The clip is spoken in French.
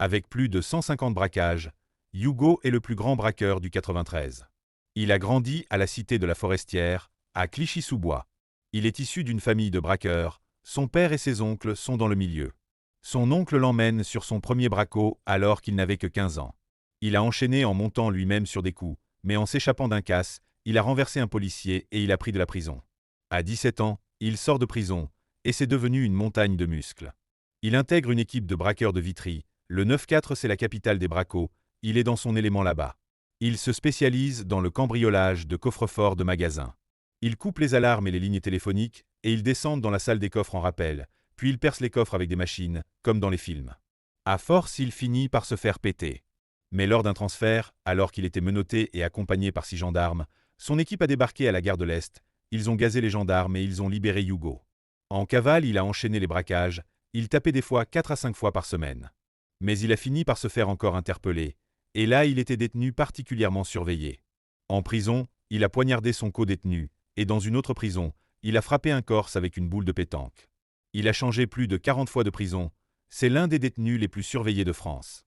Avec plus de 150 braquages, Hugo est le plus grand braqueur du 93. Il a grandi à la cité de la Forestière, à Clichy-sous-Bois. Il est issu d'une famille de braqueurs, son père et ses oncles sont dans le milieu. Son oncle l'emmène sur son premier braquot alors qu'il n'avait que 15 ans. Il a enchaîné en montant lui-même sur des coups, mais en s'échappant d'un casse, il a renversé un policier et il a pris de la prison. À 17 ans, il sort de prison, et c'est devenu une montagne de muscles. Il intègre une équipe de braqueurs de Vitry, le 9-4 c'est la capitale des bracos, il est dans son élément là-bas. Il se spécialise dans le cambriolage de coffres-forts de magasins. Il coupe les alarmes et les lignes téléphoniques, et il descend dans la salle des coffres en rappel, puis il perce les coffres avec des machines, comme dans les films. À force, il finit par se faire péter. Mais lors d'un transfert, alors qu'il était menotté et accompagné par 6 gendarmes, son équipe a débarqué à la gare de l'Est, ils ont gazé les gendarmes et ils ont libéré Hugo. En cavale, il a enchaîné les braquages, il tapait des fois 4 à 5 fois par semaine. Mais il a fini par se faire encore interpeller, et là il était détenu particulièrement surveillé. En prison, il a poignardé son co-détenu, et dans une autre prison, il a frappé un Corse avec une boule de pétanque. Il a changé plus de 40 fois de prison, c'est l'un des détenus les plus surveillés de France.